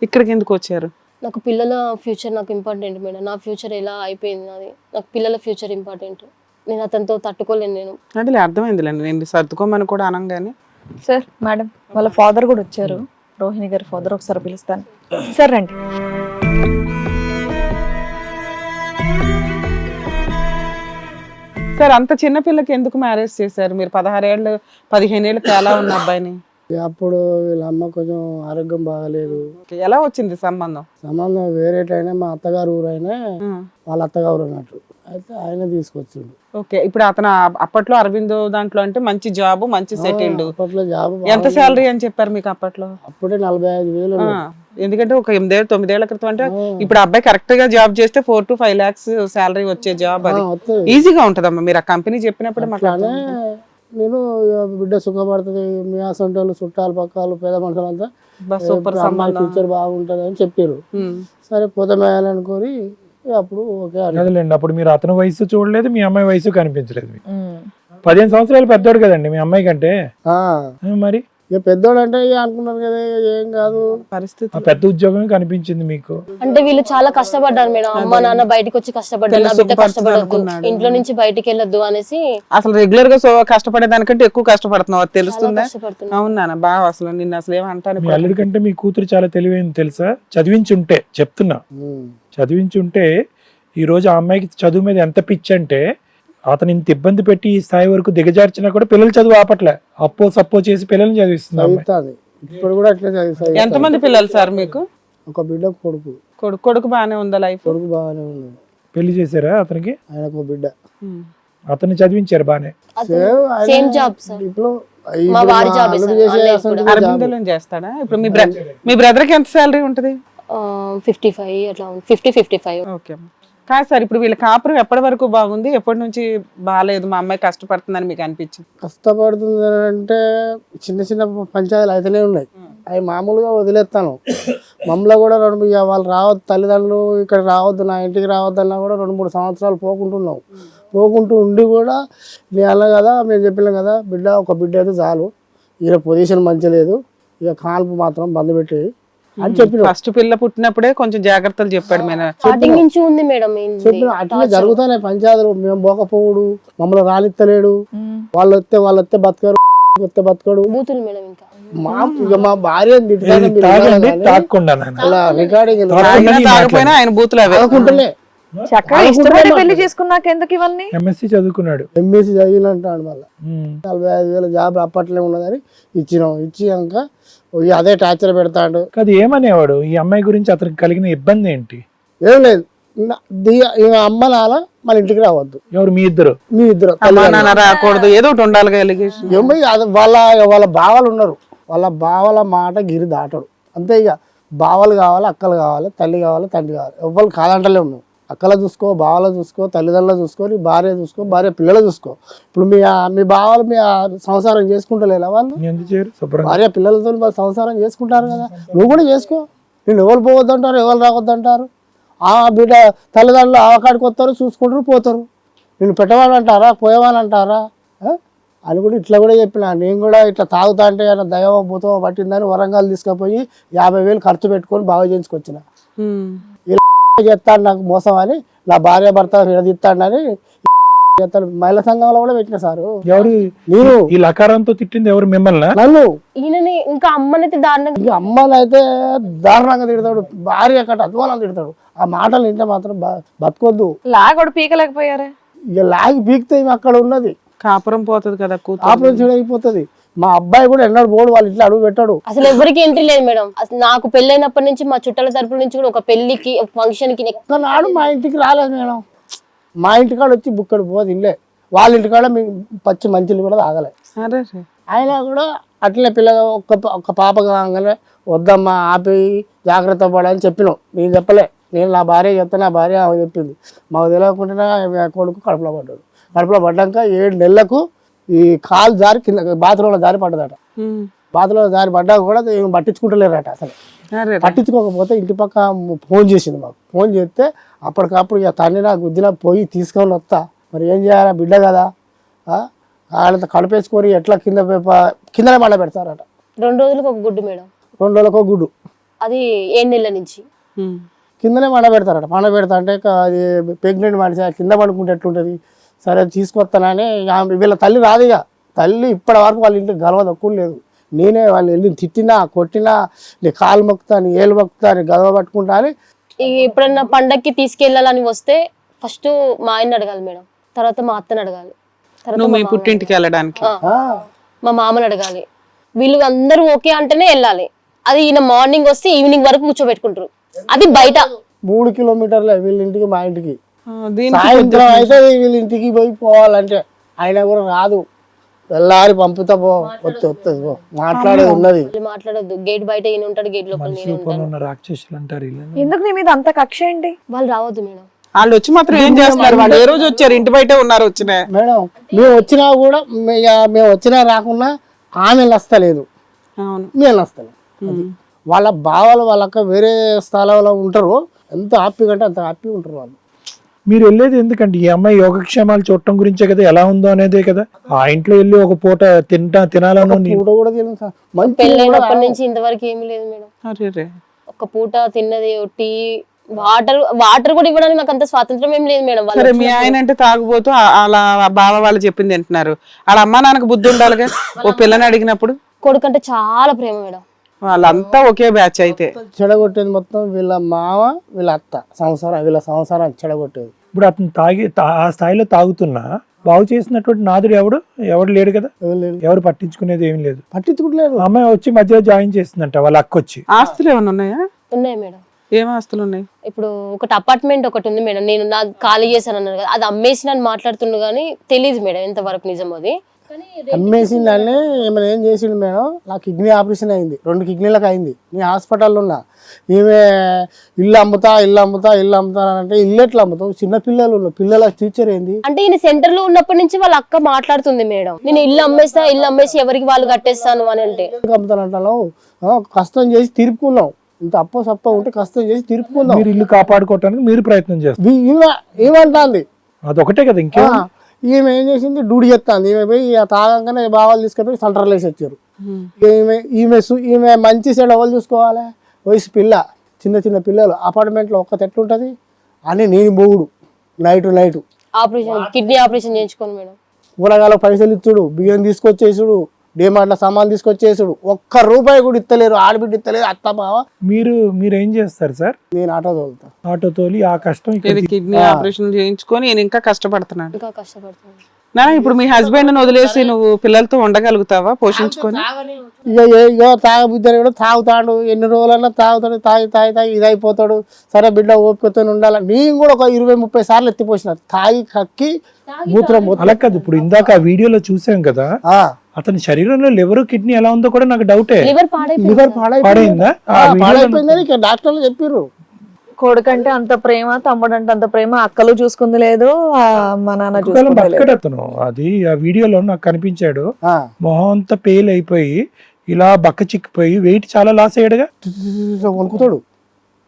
ఇక్కడికి ఎందుకు వచ్చారు? నాకు పిల్లల ఫ్యూచర్ నాకు ఇంపార్టెంట్ మేడం. నా ఫ్యూచర్ ఎలా అయిపోయింది నాది, నాకు పిల్లల ఫ్యూచర్ ఇంపార్టెంట్. నేను అతనితో తట్టుకోలేను నేను. అంటే అర్థమైందిలేండి, నేను సర్దుకోమని కూడా అనగానే. సార్ మేడం వాళ్ళ ఫాదర్ కూడా వచ్చారు, రోహిణి గారి ఫాదర్, ఒకసారి పిలుస్తాను సార్. రండి. సార్ అంత చిన్న పిల్లకి ఎందుకు మ్యారేజ్ చేశారు మీరు? 16 ఏళ్ళు 15 ఏళ్ళు తేలా ఉన్న అబ్బాయిని. అప్పుడు వీళ్ళ అమ్మ కొంచెం ఆరోగ్యం బాగాలేదు. ఎలా వచ్చింది సంబంధం? సంబంధం వేరేటైనా మా అత్తగారు ఊరైనా వాళ్ళ అత్తగారు అన్నట్టు, అయితే ఆయన తీసుకొచ్చిండు. ఓకే, ఇప్పుడు అతను అప్పట్లో అరవిందో దాంట్లో అంటే మంచి జాబ్, మంచి సెటిల్డ్. అప్పట్లో జాబ్ ఎంత శాలరీ అని చెప్పారు మీకు అప్పట్లో? అప్పుడే 45,000. ఎందుకంటే ఒక 8 9 ఏళ్ల క్రితం అంటే ఇప్పుడు అబ్బాయి కరెక్ట్ గా జాబ్ చేస్తే 4 to 5 lakhs శాలరీ వచ్చే జాబ్. అది ఈజీగా ఉంటదమ్మా. మీరు ఆ కంపెనీ చెప్పినప్పుడు అట్లానే నేను బిడ్డ సుఖపడుతుంది, మీ అసంటోళ్ళు చుట్టాలు పక్కలు పేద మనుషులు అంతా సూపర్ ఫ్యూచర్ బాగుంటది అని చెప్పారు. సరే పోతామేయాలనుకోని అప్పుడు ఓకే అదేలేండి. అప్పుడు మీరు అతని వయసు చూడలేదు, మీ అమ్మాయి వయసు కనిపించలేదు. 15 సంవత్సరాలు పెద్దోడు కదండి మీ అమ్మాయి కంటే. మరి ఇక పెద్దోడు అంటే అనుకున్నారు కదా, ఏం కాదు పరిస్థితి. పెద్ద ఉద్యోగం కనిపించింది మీకు. అంటే వీళ్ళు చాలా కష్టపడ్డారు మేడం. అమ్మ నాన్న బయటకు వచ్చి కష్టపడ్డారు, నా బిడ్డ కష్టపడద్దు, ఇంట్లో నుంచి బయటికి వెళ్ళొద్దు అనేసి. అసలు రెగ్యులర్ గా పడే దానికంటే ఎక్కువ కష్టపడుతున్నావు, అది తెలుస్తుందా? అవునా బాగా. అసలు నిన్ను అసలు ఏమంటాను, మీ అల్లుడి కంటే మీ కూతురు చాలా తెలివైంది తెలుసా. చదివించుంటే చెప్తున్నా, చదివించుంటే ఈ రోజు ఆ అమ్మాయికి చదువు మీద ఎంత పిచ్చి అంటే, అతను ఇంత ఇబ్బంది పెట్టి ఈ స్థాయి వరకు దిగజార్చినా కూడా పిల్లలు చదువు ఆపట్లే, అప్పో సప్పో చేసి పిల్లల్ని చదివిస్తుంది. ఇప్పుడు కూడా అట్లా చదివిస్తాయి. ఎంతమంది పిల్లలు సార్ మీకు? ఒక బిడ్డ కొడుకు. కొడుకు బాగానే ఉందా లైఫ్? కొడుకు బాగానే ఉంది. పెళ్లి చేశారా అతనికి? ఆయనకు ఒక బిడ్డ. అతన్ని చదివించారు బానే. Same job sir. ఇప్పుడు మా వారి జాబ్ అరవిందలో చేస్తాడా? ఇప్పుడు మీ బ్రదర్ కి ఎంత శాలరీ ఉంటది? 55 అట్లా 50-55. ఓకే. కాదు సార్, ఇప్పుడు వీళ్ళ కాపురం ఎప్పటి వరకు బాగుంది, ఎప్పటి నుంచి బాగాలేదు, మా అమ్మాయి కష్టపడుతుందని మీకు అనిపించింది? కష్టపడుతుంది అంటే చిన్న చిన్న పంచాయతీలు అయితేనే ఉన్నాయి, అవి మామూలుగా వదిలేస్తాను. మమ్మల్ని కూడా వాళ్ళు రావద్దు, తల్లిదండ్రులు ఇక్కడ రావద్దు, నా ఇంటికి రావద్దన్నా కూడా 2-3 సంవత్సరాలు పోకుంటున్నాం. పోకుంటూ ఉండి కూడా నేను అన్నా కదా, మేము చెప్పినాం కదా, ఒక బిడ్డ అయితే చాలు, ఈయన పొజిషన్ మంచి లేదు, ఇక కాల్పు మాత్రం బంద్ పెట్టి అని చెప్పిన. ఫస్ట్ పిల్ల పుట్టినప్పుడే కొంచెం జాగ్రత్తలు చెప్పాడు. స్టార్టింగ్ నుంచి ఉంది మేడం. చెప్పిన అట్లనే జరుగుతాయి పంచాయతీలు. మేము పోకపోవుడు, మమ్మల్ని రానిత్తలేడు, వాళ్ళు వస్తే బతకరు, వస్తే బతకడు. బూతులు మేడం. ఇంకా మా భార్య ఆయన బూతులు అనుకుంటలే. చక్కగా ఇష్టపడి పెళ్లి చేసుకున్నాక ఎందుకు ఇవన్నీ? ఎంఎస్సీ చదువుకున్నాడు. ఎంఎస్సీ చదివినంటాడు. మళ్ళీ 45,000 జాబ్ అప్పట్లో ఉన్నదని ఇచ్చినాం. ఇచ్చినాక అదే టార్చర్ పెడతాడు. అది ఏమనేవాడు ఈ అమ్మాయి గురించి? అతనికి కలిగిన ఇబ్బంది ఏంటి? ఏం లేదు, అమ్మ నాన్న మన ఇంటికి రావద్దు. ఎవరు? మీ ఇద్దరు రాకూడదు, ఏదో ఒకటి ఉండాలి. వాళ్ళ బావలు ఉన్నారు, వాళ్ళ బావల మాట గిరి దాటడు అంతే. ఇక బావలు కావాలి, అక్కలు కావాలి, తల్లి కావాలి, తండ్రి కావాలి, ఎవరు కాదంటలే ఉన్నావు. అక్కల చూసుకో, బావల చూసుకో, తల్లిదండ్రులు చూసుకో, నీ భార్య చూసుకో, భార్య పిల్లలు చూసుకో. ఇప్పుడు మీ బావలు మీ సంసారం చేసుకుంటలేదా? వాళ్ళు భార్య పిల్లలతో సంసారం చేసుకుంటారు కదా, నువ్వు కూడా చేసుకో. నేను ఎవరు పోవద్దంటారు, ఎవరు రావద్దంటారు? ఆ బిడ్డ తల్లిదండ్రులు ఆవకాడికి వస్తారు, చూసుకుంటారు, పోతారు. నేను పెట్టవాలంటారా, పోయేవాళ్ళంటారా అని కూడా ఇట్లా కూడా చెప్పిన. నేను కూడా ఇట్లా తాగుతా అంటే దైవ భూతం పట్టిందని వరంగల్ తీసుకుపోయి 50,000 ఖర్చు పెట్టుకొని బాగా చేయించుకొచ్చిన. చెప్తాడు నాకు మోసం అని, నా భార్య భర్త విడదీస్తాడని చెప్తాడు. మహిళా సంఘంలో కూడా పెట్టిన సారు. ఎవరు? నేను. ఈ లకారంతో తిట్టింది ఎవరు? మిమ్మల్ని? నన్ను. ఈయనని ఇంకా అమ్మనైతే దారుణంగా, అమ్మనైతే దారుణంగా తిడతాడు, భార్య కట్ట అధ్వానం తిడతాడు. ఆ మాటలు వింటే మాత్రం బతకొద్దు. లాగోడు పీకలేకపోయారా? ఇక లాగి పీకితే అక్కడ ఉన్నది కాపురం పోతుంది కదా, కాపురం చెడు అయిపోతుంది. మా అబ్బాయి కూడా ఎన్నడూ పోడు, వాళ్ళ ఇంట్లో అడుగు పెట్టాడు. అసలు ఎవరికి ఎంట్రీ లేదు మేడం. నాకు పెళ్ళైనప్పటి నుంచి మా చుట్టాల తరపుల నుంచి కూడా ఒక పెళ్లికి, ఫంక్షన్ కి నాడు మా ఇంటికి రాలేదు మేడం. మా ఇంటికాడ వచ్చి బుక్కడు పోదు ఇల్లే, వాళ్ళ ఇంటికాడ పచ్చి మంచిలు కూడా తాగలే. ఆయన కూడా అట్లనే పిల్లగా ఒక్క పాప కాగానే వద్దమ్మా ఆపి జాగ్రత్త పడాలని చెప్పినాం. నేను చెప్పలే, నేను నా భార్య చెప్తే నా భార్య ఆమె చెప్పింది. మాకు తెలియకుండా కొడుకు కడుపులో పడ్డాడు. కడుపులో పడ్డాక 7 నెలలకు ఈ కాలు జారి కింద బాత్రూంలో జారి పడ్డదట. బాత్రూంలో జారి పడ్డాక కూడా పట్టించుకుంటలేరట. అసలు పట్టించుకోకపోతే ఇంటి పక్క ఫోన్ చేసింది మాకు. ఫోన్ చేస్తే అప్పటికప్పుడు ఇక తండ్రి నా గుద్దిన పోయి తీసుకొని వస్తా, మరి ఏం చేయాలా, బిడ్డ కదా, వాళ్ళతో కడుపేసుకొని ఎట్లా కిందనే మళ్ళీ పెడతారట. 2 రోజులకు ఒక గుడ్డు మేడం. 2 రోజులకు ఒక గుడ్డు. అది 7 నెలల నుంచి. కిందనే పండబెడతారట. పండబెడతా అంటే అది ప్రెగ్నెంట్ మనిషి కింద పడుకుంటే ఎట్లుంటుంది, సరే తీసుకొస్తానని వీళ్ళ తల్లి రాదు. ఇక తల్లి ఇప్పటి వరకు వాళ్ళ ఇంటికి గర్వ తక్కువ లేదు. నేనే వాళ్ళు వెళ్ళి తిట్టినా కొట్టినా, నీ కాలు మొక్కుతా, నీ ఏళ్ళు మొక్కుతా, నీ గర్వ పట్టుకుంటా అని. ఎప్పుడన్నా పండక్కి తీసుకెళ్ళాలని వస్తే ఫస్ట్ మా ఆయన్ని అడగాలి మేడం, తర్వాత మా అత్తని అడగాలి, తర్వాత మీ పుట్టింటికి వెళ్ళడానికి మా మామని అడగాలి. వీళ్ళు అందరూ ఓకే అంటేనే వెళ్ళాలి. అది ఈయన మార్నింగ్ వస్తే ఈవినింగ్ వరకు కూర్చోబెట్టుకుంటారు. అది బయట 3 కిలోమీటర్లే వీళ్ళ ఇంటికి మా ఇంటికి. సాయంత్రం అయితే వీళ్ళ ఇంటికి పోవాలంటే ఆయన కూడా రాదు. వెళ్ళాలి పంపుతా పో, వస్తుంది పో, మాట్లాడేది ఉన్నది. మాట్లాడొద్దు. గేట్ బయట ఈయన ఉంటాడు, గేట్ లోపల నేను ఉంటాను. రాక్షసులు అంటారు. ఎందుకు నీ మీద అంత కక్ష ఏంటి? వాళ్ళు రావద్దు మేడం. వాళ్ళు వచ్చి మాత్రం ఏం చేస్తున్నారు? వాళ్ళు ఏ రోజు వచ్చారు? ఇంటి బయట ఉన్నారు. వచ్చిన మేడం మేము వచ్చినా కూడా మేము వచ్చినా రాకున్నా ఆమె వస్తలేదు, మేము వస్తలేదు. వాళ్ళ బావలు వాళ్ళక్క వేరే స్థలంలో ఉంటారు. ఎంత హ్యాపీగా అంటే అంత హ్యాపీగా ఉంటారు వాళ్ళు. మీరు వెళ్ళేది ఎందుకంటే ఈ అమ్మాయి యోగక్షేమాలు చూడటం గురించే కదా, ఎలా ఉందో అనేదే కదా. ఆ ఇంట్లో వెళ్ళి ఒక పూట తినాలని కూడా తెలియదు సార్. పెళ్ళైనప్పటి నుంచి ఇంతవరకు ఏమీ లేదు మేడం. ఒక పూట తిన్నది టీ, వాటర్ కూడా ఇవ్వడానికి నాకు అంత స్వాతంత్రం ఏం లేదు మేడం. సరే, మీ ఆయన అంటే తాగుబోతూ అలా బావ వాళ్ళు చెప్పింది తింటున్నారు. వాళ్ళ అమ్మా నాన్నకు బుద్ధి ఉండాలిగా. ఓ పిల్లని అడిగినప్పుడు కొడుకంటే చాలా ప్రేమ మేడం. వాళ్ళంతా ఒకే బ్యాచ్. అయితే చెడగొట్టేది మొత్తం వీళ్ళ మామ వీళ్ళ అత్త వీళ్ళ సంసారాన్ని చెడగొట్టేది. ఇప్పుడు అతను ఆ స్థాయిలో తాగుతున్నా బాగు చేసినటువంటి నాదుడు ఎవడు లేడు కదా. ఎవరు పట్టించుకునేది ఏం లేదు. పట్టించుకుంటలేదు. అమ్మాయి వచ్చి మధ్యలో జాయిన్ చేస్తుందంట వాళ్ళ అక్క వచ్చి. ఆస్తులు ఏమైనా ఉన్నాయా? ఉన్నాయి మేడం. ఏం ఆస్తులు ఉన్నాయి? ఇప్పుడు ఒకటి అపార్ట్మెంట్ ఒకటి ఉంది మేడం. నేను నాకు ఖాళీ చేశాను అన్నారు కదా, అది అమ్మేసి నన్ను మాట్లాడుతుండు కానీ తెలియదు మేడం ఎంతవరకు నిజం అది. అమ్మేసిందని ఏమైనా ఏం చేసిండు మేడం. నా కిడ్నీ ఆపరేషన్ అయింది, 2 కిడ్నీలకు అయింది. నేను హాస్పిటల్లో ఉన్నా. ఈమె ఇల్లు అమ్ముతా అంటే ఇల్లు ఎట్లా అమ్ముతావు? చిన్న పిల్లల టీచర్ ఏంది అంటే ఈయన సెంటర్ లో ఉన్నప్పటి నుంచి వాళ్ళ అక్క మాట్లాడుతుంది మేడం, నేను ఇల్లు అమ్మేసి ఎవరికి వాళ్ళు కట్టేస్తాను అని. అంటే అమ్ముతానంటాను. కష్టం చేసి తీర్పుకున్నాం. ఇంత సప్ప ఉంటే కష్టం చేసి తీర్పుకుందాం. మీరు ఇల్లు కాపాడుకోవటానికి మీరు ప్రయత్నం చేస్తారు. ఏమంటాంది అదొకటే కదా. ఇంకే ఈమె ఏం చేసింది, డ్యూటీ చేస్తాంది. ఈమె పోయి తాగంగానే బావాలు తీసుకొని సెంటర్లో వేసి వచ్చారు. ఈమె మంచి సైడ్ ఎవరు చూసుకోవాలి? వయసు పిల్ల, చిన్న పిల్లలు. అపార్ట్మెంట్లో ఒక్క ఎట్లుంటది అని నేను బోగుడు నైట్ ఆపరేషన్, కిడ్నీ ఆపరేషన్ చేయించుకోను మేడం. కూరగాయల పైసలు ఇచ్చుడు, బియ్యం తీసుకొచ్చేసుడు, డిమార్ట్ల సామాన్ తీసుకొచ్చేసుడు. ₹1 కూడా ఇస్తలేరు, ఆడబిడ్డ ఇస్తలేరు, అత్త బావ. మీరు ఏం చేస్తారు సార్? నేను ఆటో తోలుతా. ఆటో తోలి ఆ కష్టం కిడ్నీ ఆపరేషన్ చేయించుకొని నేను ఇంకా కష్టపడుతున్నాను. ఇంకా కష్టపడుతున్నాను. ఇప్పుడు మీ హస్బెండ్ వదిలేసి నువ్వు పిల్లలతో ఉండగలుగుతావా పోషించుకొని? ఇక తాగబుద్దని కూడా తాగుతాడు. ఎన్ని రోజులన్నా తాగుతాడు. తాగి ఇది అయిపోతాడు. సరే బిడ్డ ఓపికతో ఉండాలి. నేను కూడా ఒక 20-30 సార్లు ఎత్తిపోసిన. తాగి కక్కి మూత్రం. అలా కాదు, ఇప్పుడు ఇందాక ఆ వీడియోలో చూసాం కదా, అతని శరీరంలో లివర్ కిడ్నీ ఎలా ఉందో కూడా నాకు డౌటే. లివర్ పాడైందా? పాడైపోయిందని డాక్టర్లు చెప్పారు. కొడుకంటే అంత ప్రేమ, తమ్ముడు అంటే అంత ప్రేమ, అక్కలు చూసుకుంది లేదు, మా నాన్న చూసుకుంది. అతను అది ఆ వీడియోలో నాకు కనిపించాడు. మొహం అంతా పేల్ అయిపోయి ఇలా బక్క చిక్కిపోయి వెయిట్ చాలా లాస్ అయ్యాడుగా. వణుకుతాడు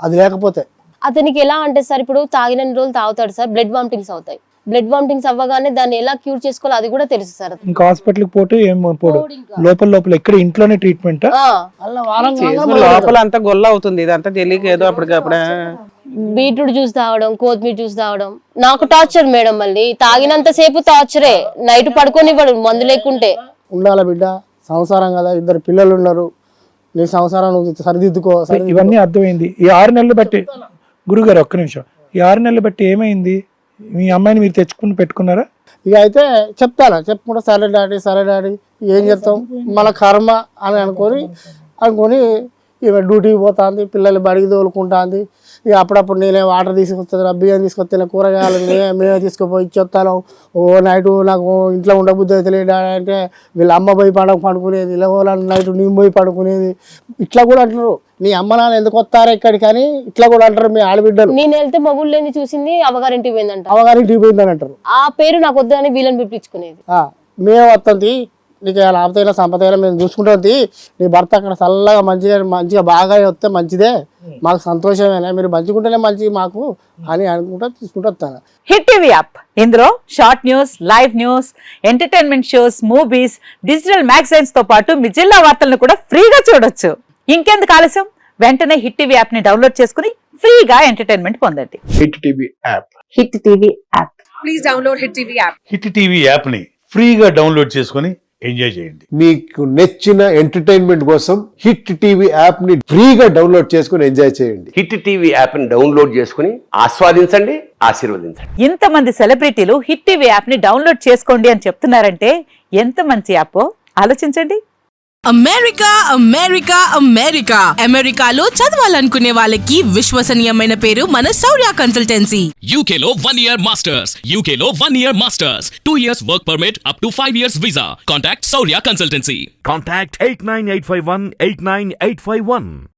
అది లేకపోతే. అతనికి ఎలా అంటే సార్, ఇప్పుడు తాగిన రోజులు తాగుతాడు సార్, బ్లడ్ వామిటింగ్స్ అవుతాయి. బ్లడ్ వామిటింగ్స్ అవ్వగానే దాన్ని ఎలా క్యూర్ చేసుకోవాలో అది కూడా తెలుసు సార్. ఇంకా హాస్పిటల్ కి పోతే ఏం పోడు, లోపల ఇక్కడ ఇంట్లోనే ట్రీట్మెంట్. లోపల అంతా గొల్ల అవుతుంది. ఇదంతా తెలియక ఏదో అప్పటికప్పుడే బీట్రూట్ జ్యూస్ తాగడం, కొత్తిమీర జ్యూస్ తాగడం. నాకు టార్చర్ మేడం. మళ్ళీ తాగినంత సేపు టార్చరే. నైట్ పడుకోనివ్వడు మందు లేకుంటే. ఉండాల బిడ్డ, సంసారం కదా, 2 పిల్లలు ఉన్నారు. నీ సంసారం సరిదిద్దుకో. ఇవన్నీ అర్థమైంది. ఈ 6 నెలలు బట్టి గురుగారు ఒక్క నిమిషం, ఈ 6 నెలలు బట్టి ఏమైంది? మీ అమ్మాయిని మీరు తెచ్చుకుని పెట్టుకున్నారా? ఇక అయితే చెప్పుకుంటా సరే డాడీ ఏం చేస్తాం, మన కర్మ అని అనుకొని ఇక డ్యూటీకి పోతుంది, పిల్లలు బడికి తోలుకుంటుంది. ఇక అప్పుడప్పుడు నేనే వాటర్ తీసుకొస్తాను, బియ్యం తీసుకొస్తాను, కూరగాయలు మేమే తీసుకుపోయి ఇచ్చేస్తాను. నైట్ నాకు ఇంట్లో ఉండబుద్ధి అయితే డాడీ అంటే వీళ్ళ అమ్మ పోయి పడుకునేది, ఇలా నైట్ నేను పోయి పడుకునేది. ఇట్లా కూడా అంటారు, నీ అమ్మ నాన్న ఎందుకు వస్తారా ఇక్కడికి అని ఇట్లా కూడా అంటారు మీ ఆడబిడ్డలు. నేను వెళ్తే మగుళ్ళు లేని చూసింది అవ్వగారింటికి పోయిందంట. అవ్వగారింటికి పోయిందని అంటారు. ఆ పేరు నాకు వద్దని వీళ్ళని పిలిపించుకునేది. మేము వస్తుంది, నీకు లాభతైనా సంపద అయినా మేము చూసుకుంటుంది. నీ భర్త అక్కడ చల్లగా మంచిగా బాగా వస్తే మంచిదే, మాకు సంతోషమేనా, మీరు మంచిగుంటేనే మంచిది మాకు అని అనుకుంటా తీసుకుంటూ వస్తాను. హిట్ టీవీ యాప్, ఇందులో short news, live news, entertainment shows, movies, digital magazines తో పాటు మీ జిల్లా వార్తలను కూడా ఫ్రీగా చూడొచ్చు. ఇంకెందుకు ఆలస్యం, వెంటనే హిట్ టీవీ యాప్ ని డౌన్లోడ్ చేసుకుని ఫ్రీగా ఎంటర్టైన్మెంట్ పొందండి. Hit TV app. Hit TV app. Hit TV యాప్ని ఫ్రీగా డౌన్లోడ్ చేసుకొని ఎంజాయ్ చేయండి. మీకు నచ్చిన ఎంటర్టైన్మెంట్ కోసం హిట్ టీవీ యాప్ ని ఫ్రీగా డౌన్లోడ్ చేసుకుని ఎంజాయ్ చేయండి. హిట్ టీవీ యాప్ని డౌన్లోడ్ చేసుకుని ఆస్వాదించండి, ఆశీర్వదించండి. ఇంతమంది సెలబ్రిటీలు హిట్ టీవీ యాప్ ని డౌన్లోడ్ చేసుకోండి అని చెప్తున్నారంటే ఎంత మంచి యాప్ ఆలోచించండి. అమెరికా అమెరికా అమెరికా అమెరికాలో చదవాలనుకునే వాళ్ళకి విశ్వసనీయమైన పేరు మన శౌర్య కన్సల్టెన్సీ. UK లో 1 year masters, UK లో 1 year masters, 2 years work permit up to 5 years visa. Contact Saurya Consultancy. Contact 89851 89851.